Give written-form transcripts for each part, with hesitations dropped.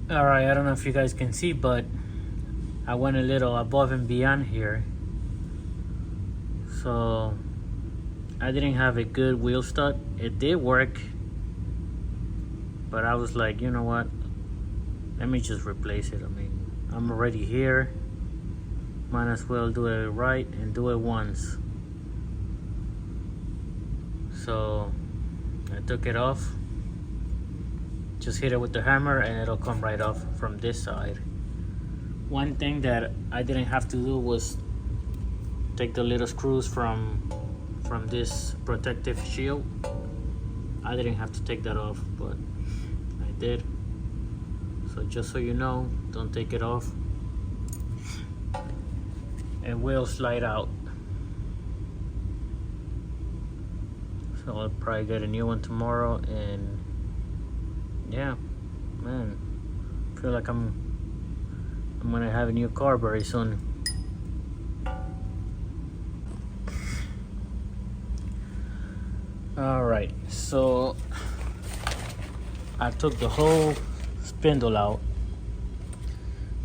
Alright, I don't know if you guys can see, but I went a little above and beyond here. So I didn't have a good wheel stud. It did work, but I was like, you know what? Let me just replace it. I mean, I'm already here. Might as well do it right and do it once. So I took it off. Just hit it with the hammer and it'll come right off from this side. One thing that I didn't have to do was take the little screws from this protective shield. I didn't have to take that off, but I did. So just so you know, don't take it off. It will slide out. So I'll probably get a new one tomorrow, and yeah, man, I feel like I'm gonna have a new car very soon. All right, so I took the whole spindle out.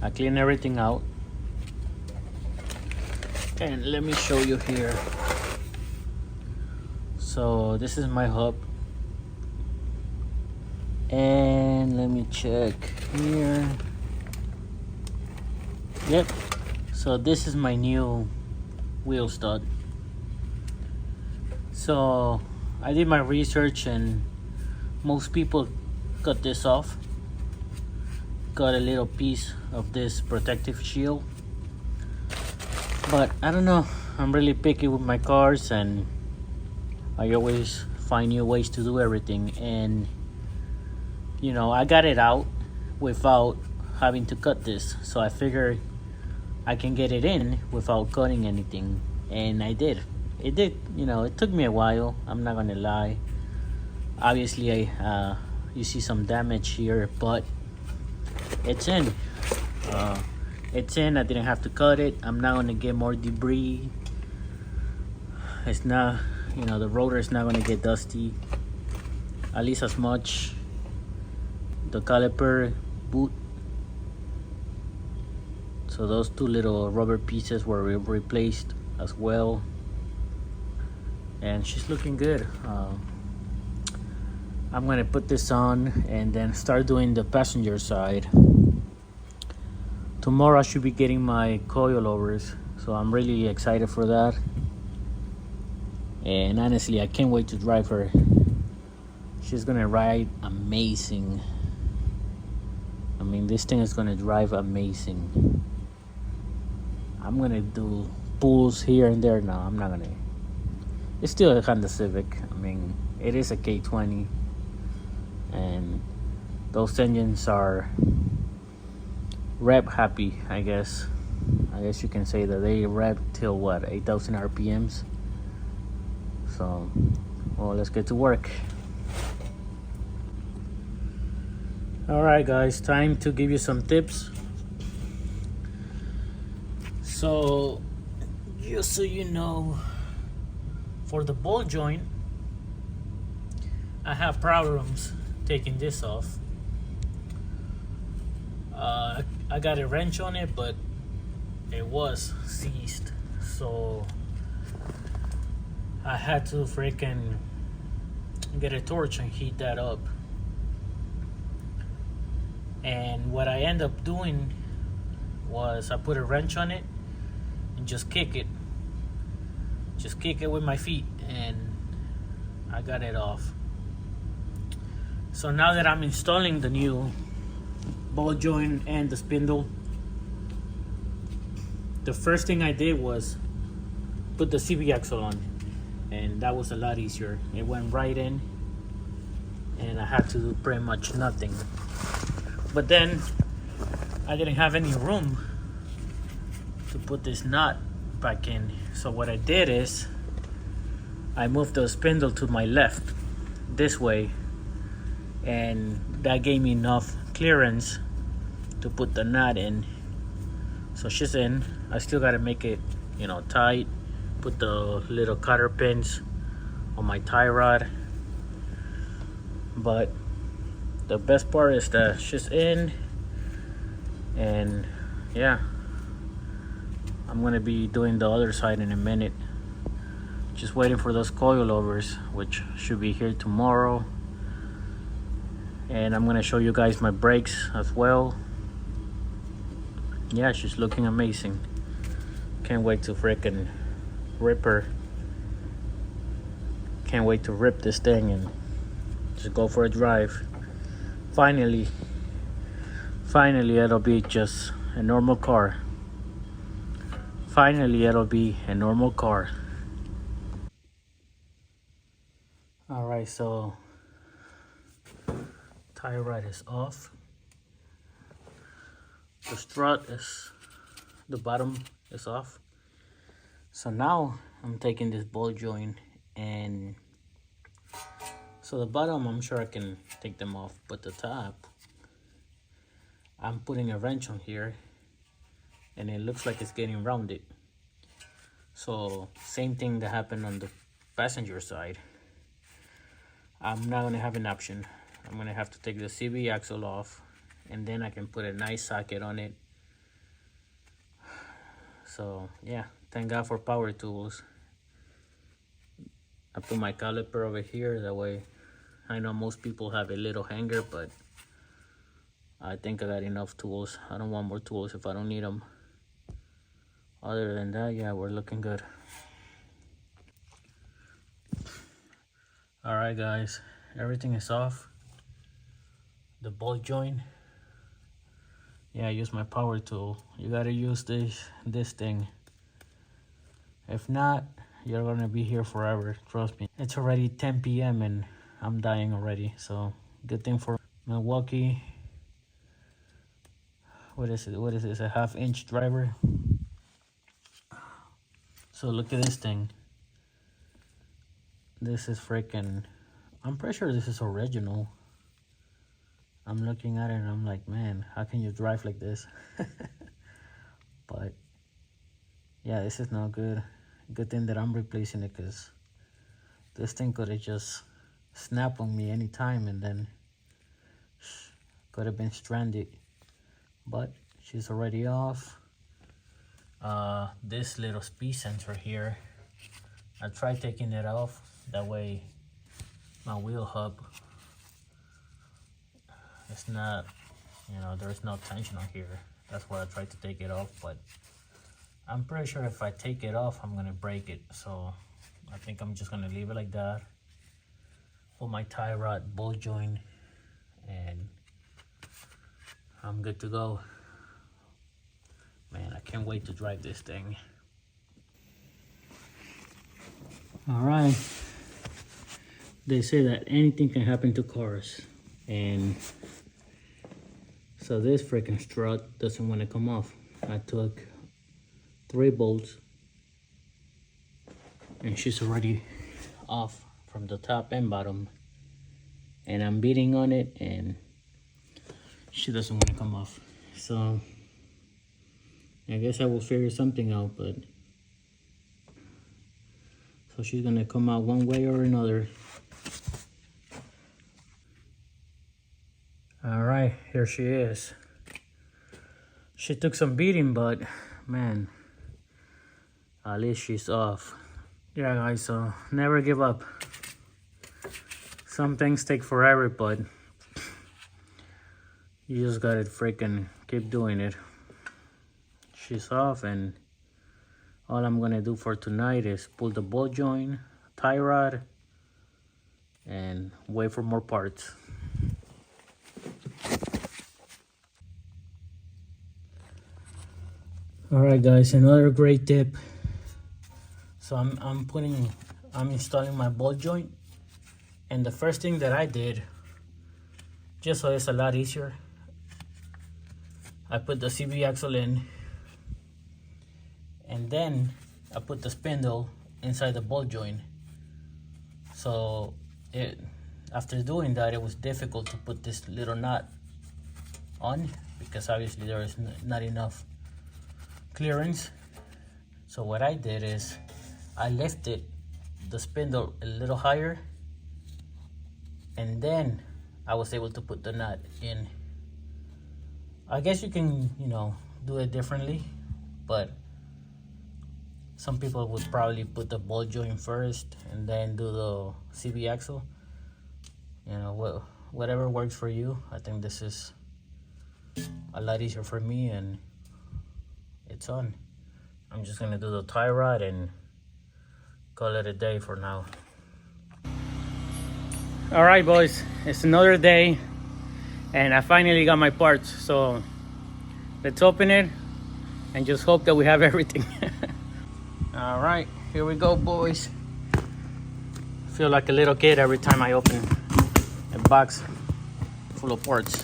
I cleaned everything out, and let me show you here. So this is my hub, and let me check here. Yep, so this is my new wheel stud. So I did my research, and most people cut this off. Got a little piece of this protective shield, but I don't know, I'm really picky with my cars, and I always find new ways to do everything. And you know, I got it out without having to cut this, so I figured I can get it in without cutting anything, and I did. It did, you know, it took me a while, I'm not gonna lie. Obviously, you see some damage here, but it's in. It's in. I didn't have to cut it. I'm not gonna get more debris. It's not, you know, the rotor is not gonna get dusty, at least as much. The caliper boot, so those two little rubber pieces were replaced as well, and she's looking good. I'm gonna put this on and then start doing the passenger side. Tomorrow I should be getting my coilovers, so I'm really excited for that. And honestly, I can't wait to drive her. She's gonna ride amazing. I mean, this thing is gonna drive amazing. I'm gonna do pulls here and there. No, I'm not gonna. It's still a Honda Civic. I mean, it is a K20, and those engines are rev happy, I guess. I guess you can say that they rev till what, 8,000 RPMs. So, well, let's get to work. All right, guys, time to give you some tips. So, just so you know, for the ball joint, I have problems taking this off. I got a wrench on it, but it was seized, so I had to freaking get a torch and heat that up. And what I end up doing was I put a wrench on it and just kick it with my feet, and I got it off. So now that I'm installing the new ball joint and the spindle, the first thing I did was put the civic axle on, and that was a lot easier. It went right in, and I had to do pretty much nothing. But then I didn't have any room to put this nut back in, so what I did is I moved the spindle to my left this way, and that gave me enough clearance to put the nut in. So she's in. I still gotta make it, you know, tight, put the little cotter pins on my tie rod, but the best part is that she's in. And yeah, I'm gonna be doing the other side in a minute. Just waiting for those coilovers, which should be here tomorrow. And I'm gonna show you guys my brakes as well. Yeah, she's looking amazing. Can't wait to freaking rip her. Can't wait to rip this thing and just go for a drive. Finally, it'll be just a normal car. Finally, it'll be a normal car. All right, so tire rod is off. The strut is, the bottom is off. So now I'm taking this ball joint, and so the bottom I'm sure I can take them off, but the top I'm putting a wrench on here and it looks like it's getting rounded. So same thing that happened on the passenger side. I'm not gonna have an option. I'm gonna have to take the CV axle off, and then I can put a nice socket on it. So yeah, thank God for power tools. I put my caliper over here, that way I know most people have a little hanger, but I think I got enough tools. I don't want more tools if I don't need them. Other than that, yeah, we're looking good. All right, guys, everything is off. The ball joint. Yeah, I use my power tool. You gotta use this thing. If not, you're gonna be here forever, trust me. It's already 10 p.m. and I'm dying already, so good thing for Milwaukee. What is this, a 1/2 inch driver? So look at this thing. This is freaking, I'm pretty sure this is original. I'm looking at it and I'm like, man, how can you drive like this? But yeah, this is not good. Good thing that I'm replacing it, because this thing could have just snapped on me anytime and then could have been stranded. But she's already off. This little speed sensor here, I tried taking it off. That way my wheel hub, it's not, there's no tension on here. That's why I tried to take it off, but I'm pretty sure if I take it off, I'm gonna break it. So I think I'm just gonna leave it like that. Put my tie rod ball joint, and I'm good to go. Man, I can't wait to drive this thing. All right. They say that anything can happen to cars, and so this freaking strut doesn't want to come off. I took 3 bolts and she's already off from the top and bottom, and I'm beating on it and she doesn't want to come off. So I guess I will figure something out, but so she's gonna come out one way or another. All right, here she is. She took some beating, but man, at least she's off. Yeah, guys, so never give up. Some things take forever, but you just gotta freaking keep doing it. She's off, and all I'm gonna do for tonight is pull the ball joint, tie rod, and wait for more parts. All right, guys, another great tip. So I'm installing my ball joint, and the first thing that I did, just so it's a lot easier, I put the CV axle in, and then I put the spindle inside the ball joint. So after doing that, it was difficult to put this little nut on, because obviously there is not enough clearance. So what I did is I lifted the spindle a little higher, and then I was able to put the nut in. I guess you can, do it differently, but some people would probably put the ball joint first and then do the CV axle. Whatever works for you. I think this is a lot easier for me, and it's on. I'm just gonna do the tie rod and call it a day for now. All right, boys, it's another day, and I finally got my parts. So let's open it and just hope that we have everything. All right, here we go, boys. I feel like a little kid every time I open a box full of parts.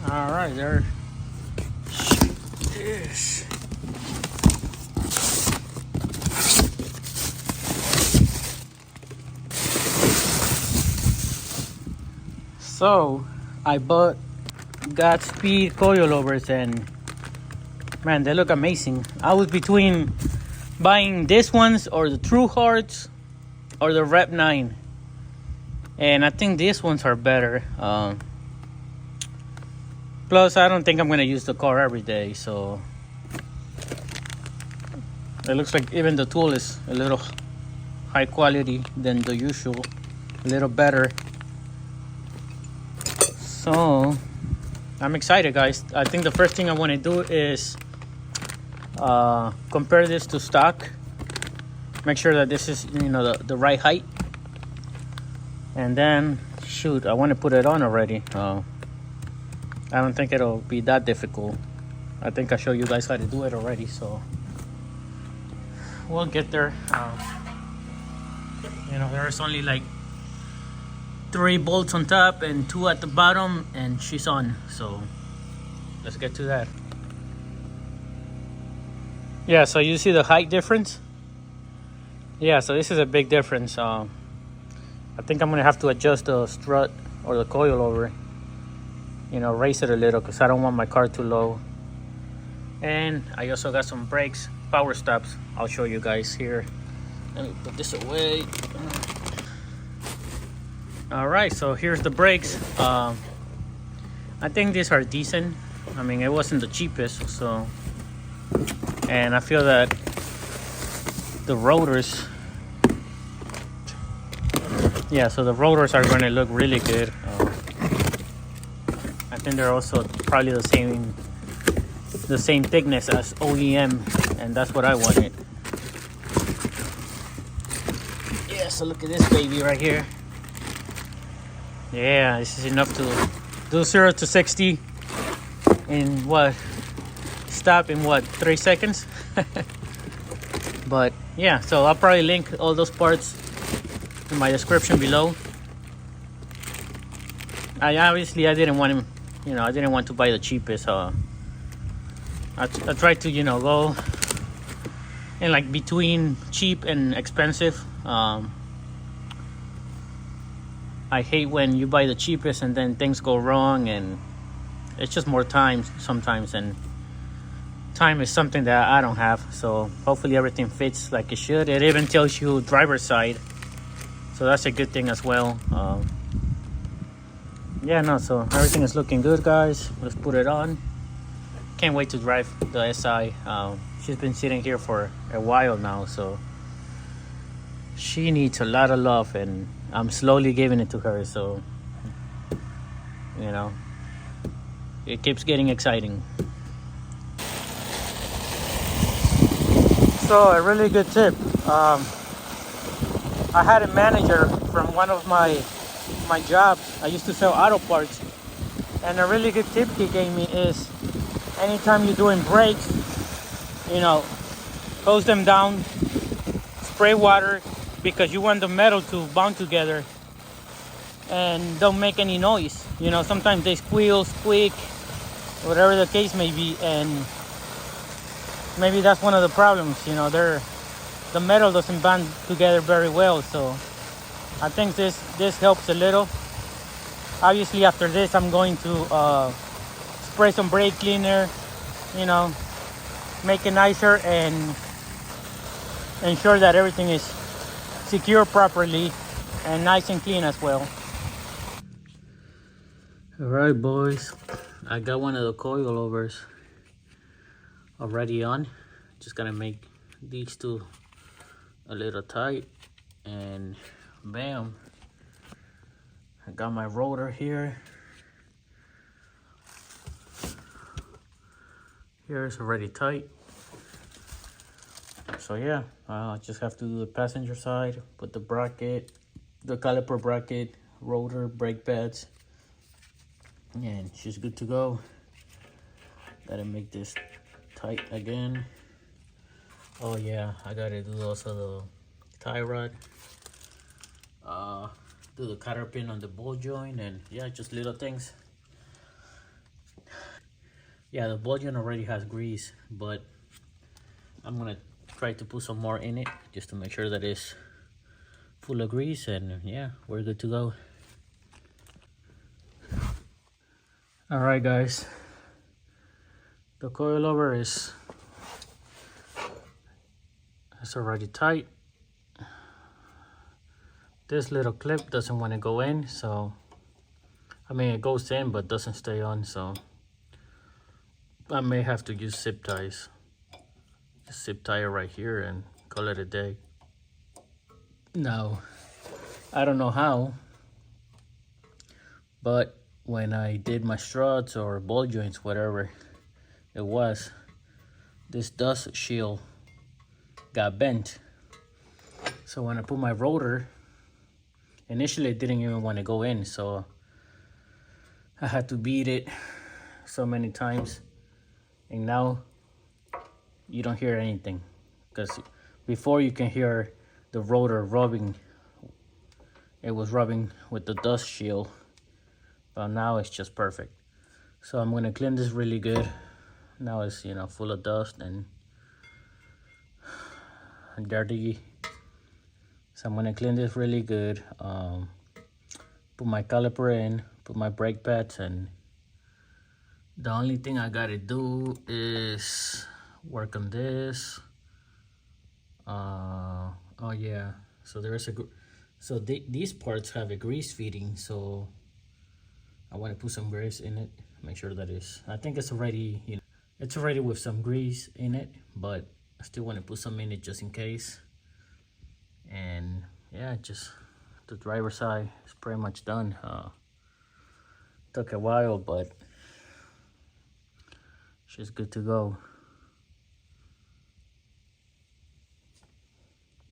All right, there. Yes. So I bought Godspeed coilovers, and man, they look amazing. I was between buying these ones or the True Hearts or the Rep 9, and I think these ones are better. Plus, I don't think I'm gonna use the car every day, so it looks like even the tool is a little high quality than the usual, a little better. So I'm excited, guys. I think the first thing I want to do is compare this to stock, make sure that this is the right height, and then shoot, I want to put it on already. I don't think it'll be that difficult. I think I showed you guys how to do it already, so we'll get there. There's only like 3 bolts on top and 2 at the bottom, and she's on. So let's get to that. Yeah, so you see the height difference? Yeah, so this is a big difference. I think I'm gonna have to adjust the strut or the coilover. Raise it a little because I don't want my car too low. And I also got some brakes, power stops. I'll show you guys here. Let me put this away. All right, so here's the brakes. I think these are decent. I mean, it wasn't the cheapest, so. And I feel that the rotors, yeah, so the rotors are going to look really good. I think they're also probably the same thickness as OEM, and that's what I wanted. Yeah, so look at this baby right here. Yeah, this is enough to do 0 to 60 in stop in 3 seconds. But yeah, so I'll probably link all those parts in my description below. I didn't want him, I didn't want to buy the cheapest. I tried to go in like between cheap and expensive. I hate when you buy the cheapest and then things go wrong, and it's just more time sometimes, and time is something that I don't have. So hopefully everything fits like it should. It even tells you driver's side, so that's a good thing as well. So everything is looking good, guys. Let's put it on. Can't wait to drive the SI. She's been sitting here for a while now, so she needs a lot of love, and I'm slowly giving it to her. So it keeps getting exciting. So a really good tip. I had a manager from one of my jobs. I used to sell auto parts, and a really good tip he gave me is anytime you're doing brakes, you know, close them down, spray water, because you want the metal to bond together and don't make any noise. You know, sometimes they squeal, squeak, whatever the case may be, and maybe that's one of the problems. You know, the metal doesn't bond together very well. So I think this helps a little. Obviously, after this, I'm going to spray some brake cleaner. You know, make it nicer and ensure that everything is secure properly and nice and clean as well. All right, boys, I got one of the coilovers already on. Just gonna make these two a little tight, and bam, I got my rotor here. Here it's already tight. So yeah, I just have to do the passenger side, put the bracket, the caliper bracket, rotor, brake pads, and she's good to go. Gotta make this tight again. Oh yeah, I gotta do also the tie rod, do the cotter pin on the ball joint, and yeah, just little things. Yeah, the ball joint already has grease, but I'm gonna try to put some more in it just to make sure that it's full of grease, and yeah, we're good to go. All right, guys, the coilover is already tight. This little clip doesn't want to go in, so I mean it goes in but doesn't stay on, so I may have to use zip ties. Just zip tie it right here and call it a day. Now, I don't know how, but when I did my struts or ball joints, whatever it was, this dust shield got bent. So when I put my rotor, initially it didn't even want to go in, so I had to beat it so many times, and now you don't hear anything, because before you can hear the rotor rubbing. It was rubbing with the dust shield, but now it's just perfect. So I'm gonna clean this really good. Now it's, you know, full of dust and dirty. So I'm gonna clean this really good. Put my caliper in, put my brake pads, and the only thing I gotta do is work on this. Oh yeah, so there's these parts have a grease feeding, so I want to put some grease in it, make sure that I think it's already, you know, it's already with some grease in it, but I still want to put some in it just in case. And yeah, just the driver's side is pretty much done. Took a while, but she's good to go.